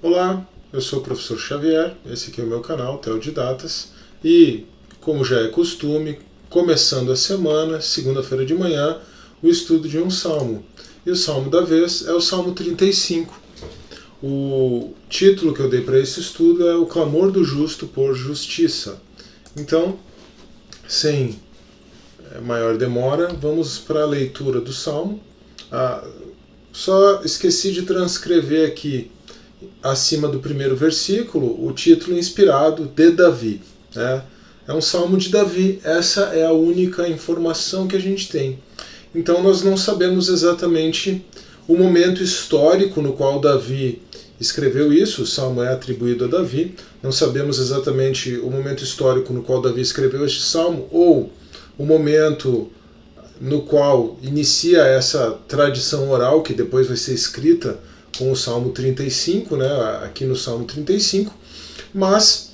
Olá, eu sou o professor Xavier, esse aqui é o meu canal, Teodidatas, e, como já é costume, começando a semana, segunda-feira de manhã, o estudo de um salmo. E o salmo da vez é o Salmo 35. O título que eu dei para esse estudo é O Clamor do Justo por Justiça. Então, sem maior demora, vamos para a leitura do salmo. Só esqueci de transcrever aqui acima do primeiro versículo o título inspirado de Davi. Né? É um salmo de Davi, essa é a única informação que a gente tem. Então nós não sabemos exatamente o momento histórico no qual Davi escreveu isso, o salmo é atribuído a Davi, não sabemos exatamente o momento histórico no qual Davi escreveu este salmo, ou o momento no qual inicia essa tradição oral que depois vai ser escrita com o Salmo 35, né, aqui no Salmo 35, mas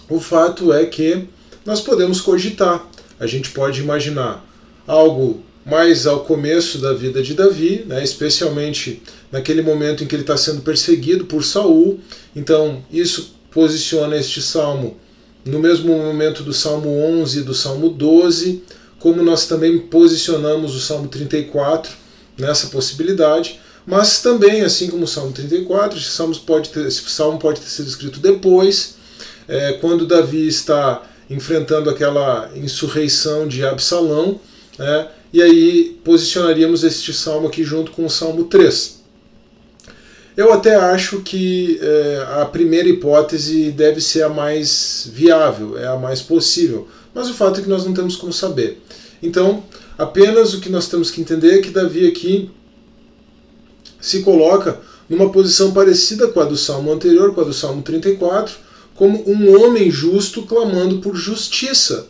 o fato é que nós podemos cogitar, a gente pode imaginar algo mais ao começo da vida de Davi, né, especialmente naquele momento em que ele está sendo perseguido por Saul, então isso posiciona este salmo no mesmo momento do Salmo 11 e do Salmo 12, como nós também posicionamos o Salmo 34 nessa possibilidade, mas também, assim como o Salmo 34, esse salmo pode ter sido escrito depois, quando Davi está enfrentando aquela insurreição de Absalão, né, e aí posicionaríamos este salmo aqui junto com o Salmo 3. Eu até acho que a primeira hipótese deve ser a mais viável, é a mais possível, mas o fato é que nós não temos como saber. Então, apenas o que nós temos que entender é que Davi aqui se coloca numa posição parecida com a do salmo anterior, com a do Salmo 34, como um homem justo clamando por justiça.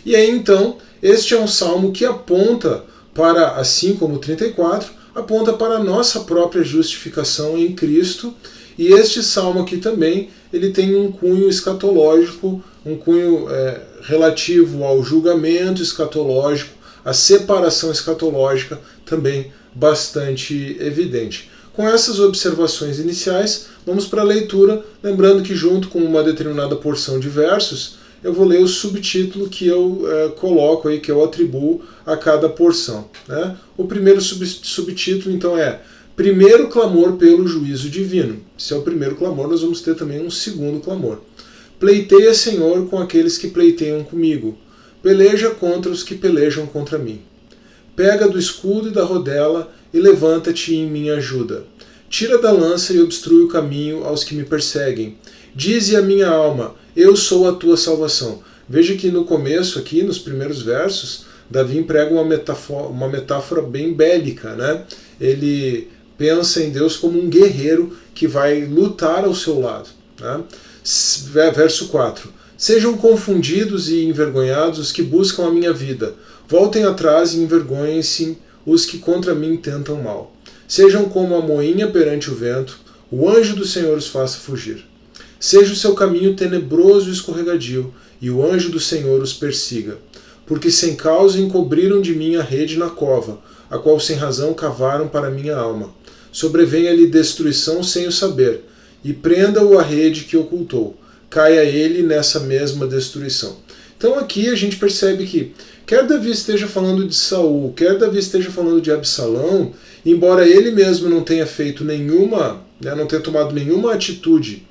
E aí então, este é um salmo que aponta para, assim como o 34, aponta para a nossa própria justificação em Cristo, e este salmo aqui também, ele tem um cunho escatológico, um cunho relativo ao julgamento escatológico, à separação escatológica, também bastante evidente. Com essas observações iniciais, vamos para a leitura, lembrando que junto com uma determinada porção de versos, eu vou ler o subtítulo que eu coloco aí, que eu atribuo a cada porção. Né? O primeiro subtítulo, então, é Primeiro clamor pelo juízo divino. Se é o primeiro clamor, nós vamos ter também um segundo clamor. Pleiteia, Senhor, com aqueles que pleiteiam comigo. Peleja contra os que pelejam contra mim. Pega do escudo e da rodela e levanta-te em minha ajuda. Tira da lança e obstrui o caminho aos que me perseguem. Dize a minha alma, eu sou a tua salvação. Veja que no começo, aqui nos primeiros versos, Davi emprega uma metáfora bem bélica. Né? Ele pensa em Deus como um guerreiro que vai lutar ao seu lado. Né? Verso 4. Sejam confundidos e envergonhados os que buscam a minha vida. Voltem atrás e envergonhem-se os que contra mim tentam mal. Sejam como a moinha perante o vento, o anjo do Senhor os faça fugir. Seja o seu caminho tenebroso e escorregadio, e o anjo do Senhor os persiga. Porque sem causa encobriram de mim a rede na cova, a qual sem razão cavaram para minha alma. Sobrevenha-lhe destruição sem o saber, e prenda-o a rede que ocultou. Caia ele nessa mesma destruição. Então aqui a gente percebe que, quer Davi esteja falando de Saul, quer Davi esteja falando de Absalão, embora ele mesmo não tenha feito nenhuma, não tenha tomado nenhuma atitude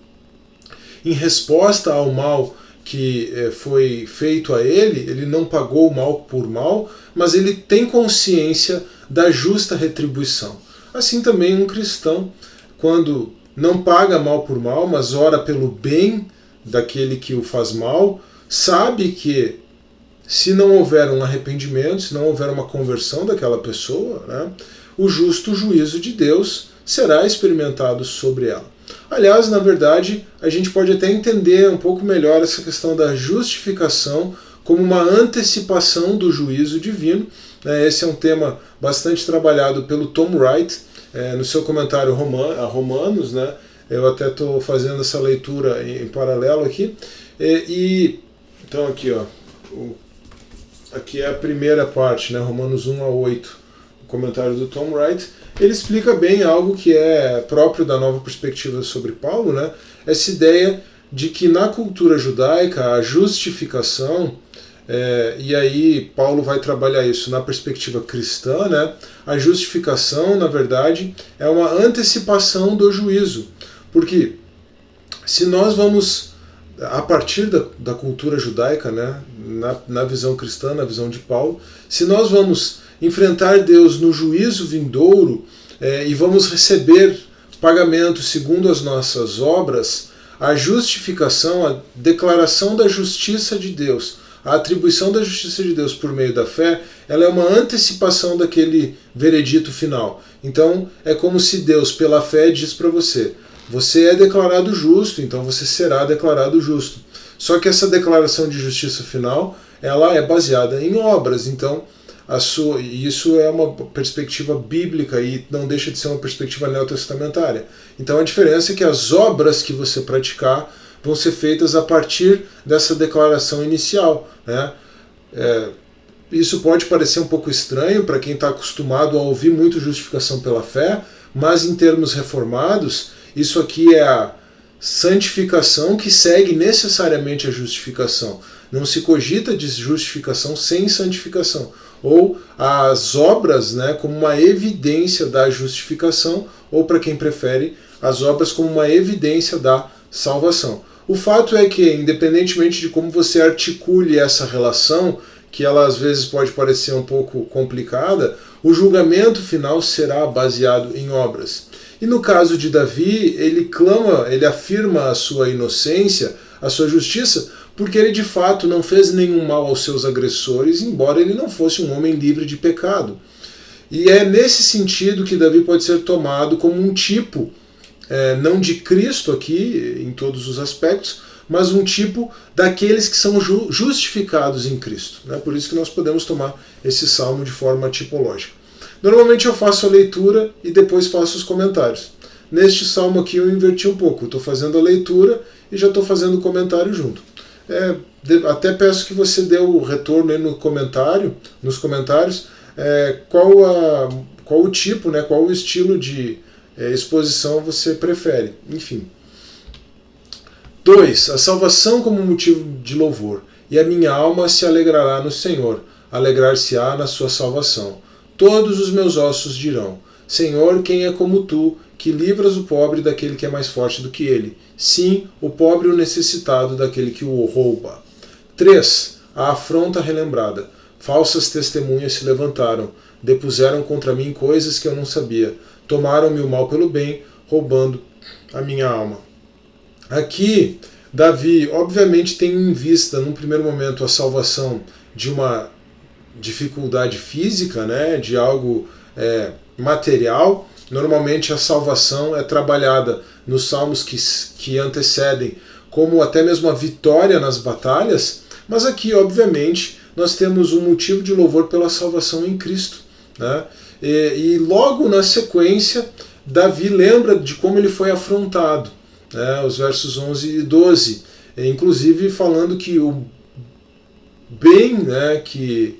em resposta ao mal que foi feito a ele não pagou o mal por mal, mas ele tem consciência da justa retribuição. Assim também um cristão, quando não paga mal por mal, mas ora pelo bem daquele que o faz mal, sabe que se não houver um arrependimento, se não houver uma conversão daquela pessoa, né, o justo juízo de Deus será experimentado sobre ela. Aliás, na verdade, a gente pode até entender um pouco melhor essa questão da justificação como uma antecipação do juízo divino. Esse é um tema bastante trabalhado pelo Tom Wright no seu comentário a Romanos. Né? Eu até estou fazendo essa leitura em paralelo aqui. Então aqui, ó, aqui é a primeira parte, né? Romanos 1 a 8. o comentário do Tom Wright, ele explica bem algo que é próprio da nova perspectiva sobre Paulo, né? Essa ideia de que na cultura judaica a justificação, e aí Paulo vai trabalhar isso na perspectiva cristã, né? A justificação, na verdade, é uma antecipação do juízo. Porque se nós vamos, a partir da cultura judaica, né? Na visão cristã, na visão de Paulo, se nós vamos enfrentar Deus no juízo vindouro e vamos receber pagamento segundo as nossas obras, a justificação, a declaração da justiça de Deus, a atribuição da justiça de Deus por meio da fé, ela é uma antecipação daquele veredito final. Então, é como se Deus, pela fé, diz para você, você é declarado justo, então você será declarado justo. Só que essa declaração de justiça final, ela é baseada em obras, então isso é uma perspectiva bíblica e não deixa de ser uma perspectiva neotestamentária. Então a diferença é que as obras que você praticar vão ser feitas a partir dessa declaração inicial, né? Isso pode parecer um pouco estranho para quem está acostumado a ouvir muito justificação pela fé, mas em termos reformados, isso aqui é a santificação que segue necessariamente a justificação. Não se cogita de justificação sem santificação. Ou as obras, né, como uma evidência da justificação, ou para quem prefere, as obras como uma evidência da salvação. O fato é que, independentemente de como você articule essa relação, que ela às vezes pode parecer um pouco complicada, o julgamento final será baseado em obras. E no caso de Davi, ele afirma a sua inocência, a sua justiça, porque ele de fato não fez nenhum mal aos seus agressores, embora ele não fosse um homem livre de pecado. E é nesse sentido que Davi pode ser tomado como um tipo, não de Cristo aqui, em todos os aspectos, mas um tipo daqueles que são justificados em Cristo. Né? Por isso que nós podemos tomar esse salmo de forma tipológica. Normalmente eu faço a leitura e depois faço os comentários. Neste salmo aqui eu inverti um pouco, estou fazendo a leitura e já estou fazendo o comentário junto. Até peço que você dê o retorno aí nos comentários, qual o tipo, né, qual o estilo de exposição você prefere. Enfim. 2. A salvação como motivo de louvor. E a minha alma se alegrará no Senhor, alegrar-se-á na sua salvação. Todos os meus ossos dirão, Senhor, quem é como tu, que livras o pobre daquele que é mais forte do que ele? Sim, o pobre e o necessitado daquele que o rouba. 3. A afronta relembrada. Falsas testemunhas se levantaram, depuseram contra mim coisas que eu não sabia. Tomaram-me o mal pelo bem, roubando a minha alma. Aqui, Davi, obviamente, tem em vista, num primeiro momento, a salvação de uma dificuldade física, né, de algo material. Normalmente a salvação é trabalhada nos salmos que antecedem como até mesmo a vitória nas batalhas, mas aqui, obviamente, nós temos um motivo de louvor pela salvação em Cristo. Né? E logo na sequência, Davi lembra de como ele foi afrontado, né? Os versos 11 e 12, inclusive falando que o bem, né, que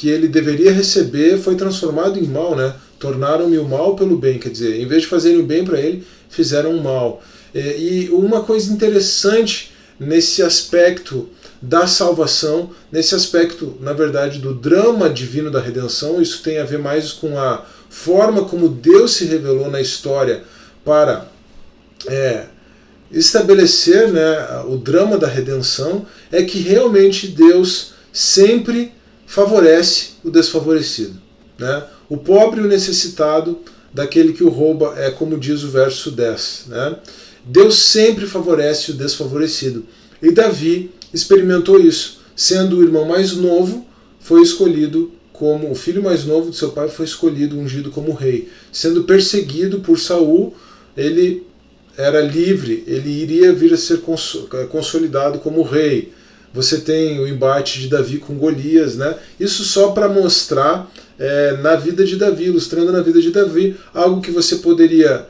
ele deveria receber foi transformado em mal, né? Tornaram-me o mal pelo bem, quer dizer, em vez de fazerem o bem para ele, fizeram o mal. E uma coisa interessante nesse aspecto da salvação, nesse aspecto, na verdade, do drama divino da redenção, isso tem a ver mais com a forma como Deus se revelou na história para estabelecer, né, o drama da redenção, é que realmente Deus sempre favorece o desfavorecido. Né? O pobre e o necessitado daquele que o rouba, é como diz o verso 10. Né? Deus sempre favorece o desfavorecido. E Davi experimentou isso. Sendo o irmão mais novo, foi escolhido como o filho mais novo de seu pai, foi escolhido, ungido como rei. Sendo perseguido por Saul, ele era livre, ele iria vir a ser consolidado como rei. Você tem o embate de Davi com Golias, né? Isso só para mostrar na vida de Davi, ilustrando na vida de Davi, algo que você poderia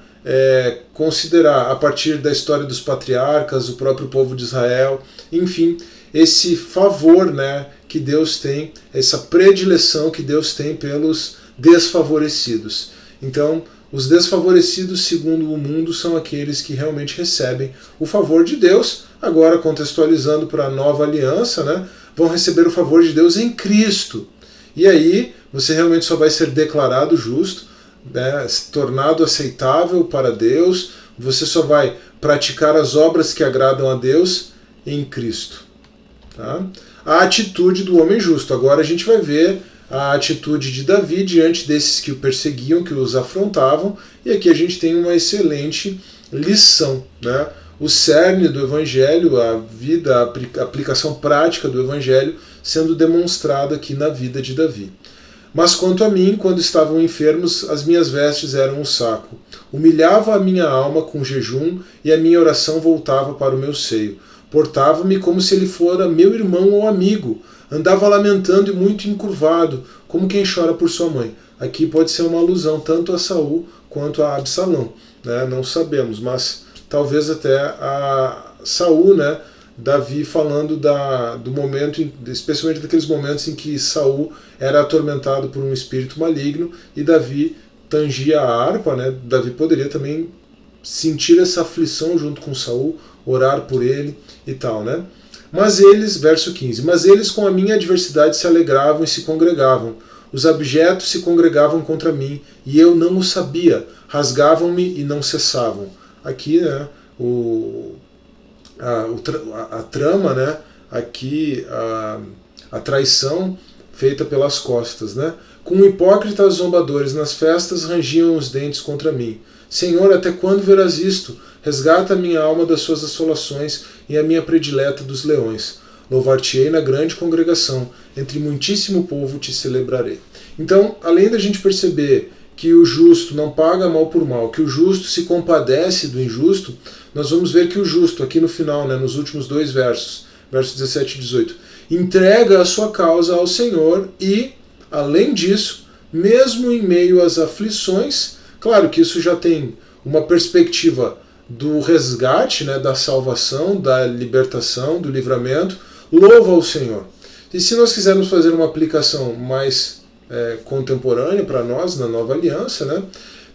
considerar a partir da história dos patriarcas, o próprio povo de Israel, enfim, esse favor, né, que Deus tem, essa predileção que Deus tem pelos desfavorecidos. Então, os desfavorecidos, segundo o mundo, são aqueles que realmente recebem o favor de Deus. Agora, contextualizando para a nova aliança, né, vão receber o favor de Deus em Cristo. E aí, você realmente só vai ser declarado justo, né, tornado aceitável para Deus, você só vai praticar as obras que agradam a Deus em Cristo. Tá? A atitude do homem justo. Agora a gente vai ver a atitude de Davi diante desses que o perseguiam, que os afrontavam, e aqui a gente tem uma excelente lição, né? O cerne do Evangelho, a vida, a aplicação prática do Evangelho sendo demonstrada aqui na vida de Davi. Mas quanto a mim, quando estavam enfermos, as minhas vestes eram um saco. Humilhava a minha alma com jejum e a minha oração voltava para o meu seio. Portava-me como se ele fora meu irmão ou amigo. Andava lamentando e muito encurvado, como quem chora por sua mãe. Aqui pode ser uma alusão tanto a Saul quanto a Absalão, né? Não sabemos, mas talvez até a Saul, né? Davi falando do momento, especialmente daqueles momentos em que Saul era atormentado por um espírito maligno e Davi tangia a harpa, né? Davi poderia também sentir essa aflição junto com Saul, orar por ele e tal, né? Mas eles, verso 15, mas eles com a minha adversidade se alegravam e se congregavam. Os abjetos se congregavam contra mim e eu não o sabia. Rasgavam-me e não cessavam. Aqui, né, a trama, né, aqui a traição feita pelas costas, né? Com hipócritas zombadores nas festas rangiam os dentes contra mim. Senhor, até quando verás isto? Resgata a minha alma das suas assolações e a minha predileta dos leões. Louvar-te-ei na grande congregação, entre muitíssimo povo te celebrarei. Então, além da gente perceber que o justo não paga mal por mal, que o justo se compadece do injusto, nós vamos ver que o justo, aqui no final, né, nos últimos dois versos, versos 17 e 18, entrega a sua causa ao Senhor e, além disso, mesmo em meio às aflições, claro que isso já tem uma perspectiva do resgate, né, da salvação, da libertação, do livramento, louva ao Senhor. E se nós quisermos fazer uma aplicação mais contemporânea para nós, na nova aliança, né,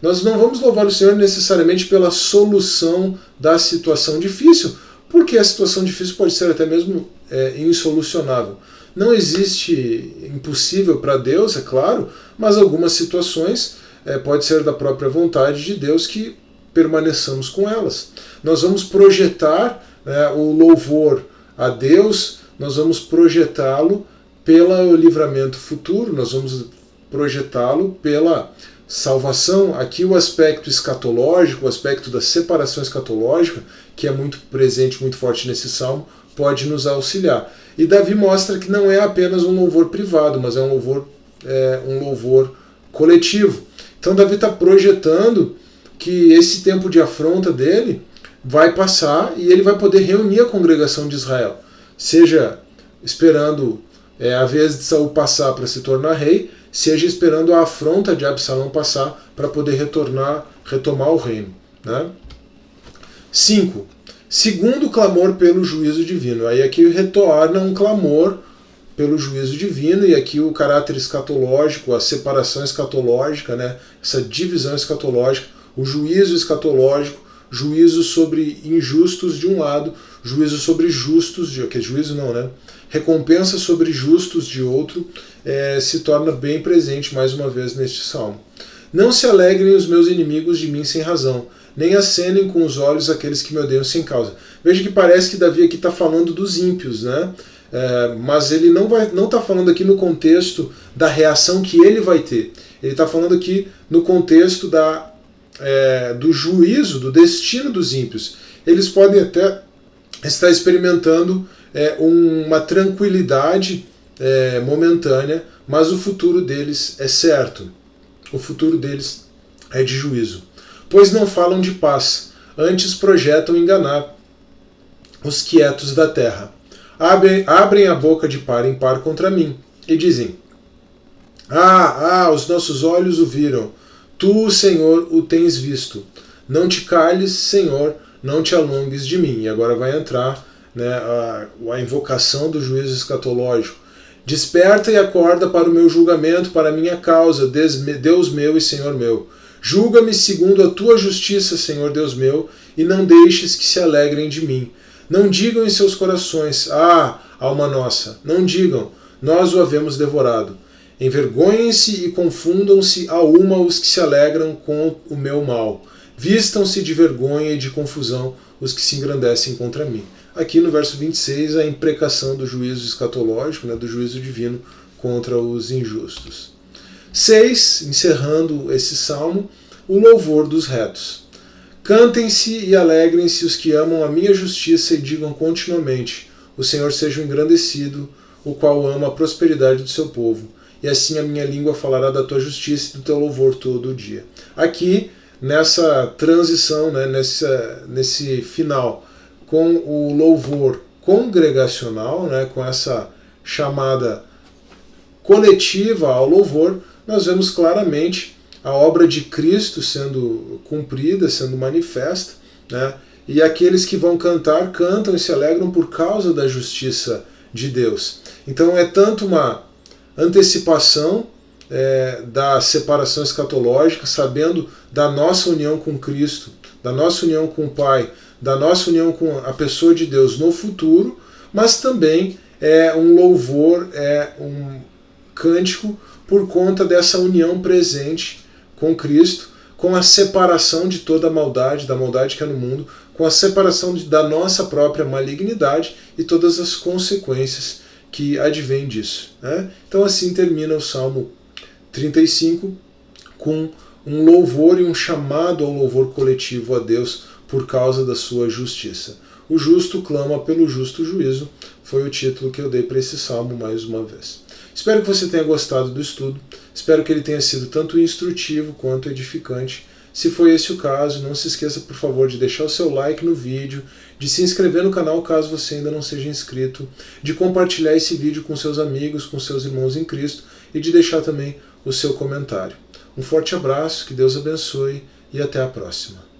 nós não vamos louvar o Senhor necessariamente pela solução da situação difícil, porque a situação difícil pode ser até mesmo insolucionável. Não existe impossível para Deus, é claro, mas algumas situações pode ser da própria vontade de Deus que permaneçamos com elas. Nós vamos projetar, né, o louvor a Deus, nós vamos projetá-lo pelo livramento futuro, nós vamos projetá-lo pela salvação. Aqui o aspecto escatológico, o aspecto da separação escatológica, que é muito presente, muito forte nesse salmo, pode nos auxiliar. E Davi mostra que não é apenas um louvor privado, mas é um louvor coletivo. Então Davi está projetando que esse tempo de afronta dele vai passar e ele vai poder reunir a congregação de Israel, seja esperando a vez de Saul passar para se tornar rei, seja esperando a afronta de Absalão passar para poder retomar o reino. Né? 5. Segundo clamor pelo juízo divino. Aí aqui retorna um clamor pelo juízo divino, e aqui o caráter escatológico, a separação escatológica, né? Essa divisão escatológica, o juízo escatológico, juízo sobre injustos de um lado, juízo sobre justos de outro, que juízo não, né? Recompensa sobre justos de outro, se torna bem presente mais uma vez neste salmo. Não se alegrem os meus inimigos de mim sem razão, nem acenem com os olhos aqueles que me odeiam sem causa. Veja que parece que Davi aqui está falando dos ímpios, né? Mas ele não está falando aqui no contexto da reação que ele vai ter. Ele está falando aqui no contexto do juízo, do destino dos ímpios. Eles podem até estar experimentando uma tranquilidade momentânea, mas o futuro deles é certo. O futuro deles é de juízo. Pois não falam de paz, antes projetam enganar os quietos da terra. Abrem a boca de par em par contra mim e dizem: os nossos olhos o viram, tu, Senhor, o tens visto. Não te cales, Senhor, não te alongues de mim. E agora vai entrar, né, a invocação do juízo escatológico. Desperta e acorda para o meu julgamento, para a minha causa, Deus meu e Senhor meu. Julga-me segundo a tua justiça, Senhor Deus meu, e não deixes que se alegrem de mim. Não digam em seus corações, alma nossa, não digam, nós o havemos devorado. Envergonhem-se e confundam-se a uma os que se alegram com o meu mal. Vistam-se de vergonha e de confusão os que se engrandecem contra mim. Aqui no verso 26, a imprecação do juízo escatológico, do juízo divino contra os injustos. 6, encerrando esse salmo, o louvor dos retos. Cantem-se e alegrem-se os que amam a minha justiça e digam continuamente, o Senhor seja engrandecido, o qual ama a prosperidade do seu povo. E assim a minha língua falará da tua justiça e do teu louvor todo o dia. Aqui, nessa transição, nesse final, com o louvor congregacional, com essa chamada coletiva ao louvor, nós vemos claramente a obra de Cristo sendo cumprida, sendo manifesta, e aqueles que vão cantar, cantam e se alegram por causa da justiça de Deus. Então é tanto uma antecipação da separação escatológica, sabendo da nossa união com Cristo, da nossa união com o Pai, da nossa união com a pessoa de Deus no futuro, mas também é um louvor, é um cântico por conta dessa união presente com Cristo, com a separação de toda a maldade, da maldade que é no mundo, com a separação da nossa própria malignidade e todas as consequências que advêm disso. Então assim termina o Salmo 35 com um louvor e um chamado ao louvor coletivo a Deus por causa da sua justiça. O justo clama pelo justo juízo, foi o título que eu dei para esse salmo mais uma vez. Espero que você tenha gostado do estudo, espero que ele tenha sido tanto instrutivo quanto edificante. Se foi esse o caso, não se esqueça, por favor, de deixar o seu like no vídeo, de se inscrever no canal caso você ainda não seja inscrito, de compartilhar esse vídeo com seus amigos, com seus irmãos em Cristo e de deixar também o seu comentário. Um forte abraço, que Deus abençoe e até a próxima.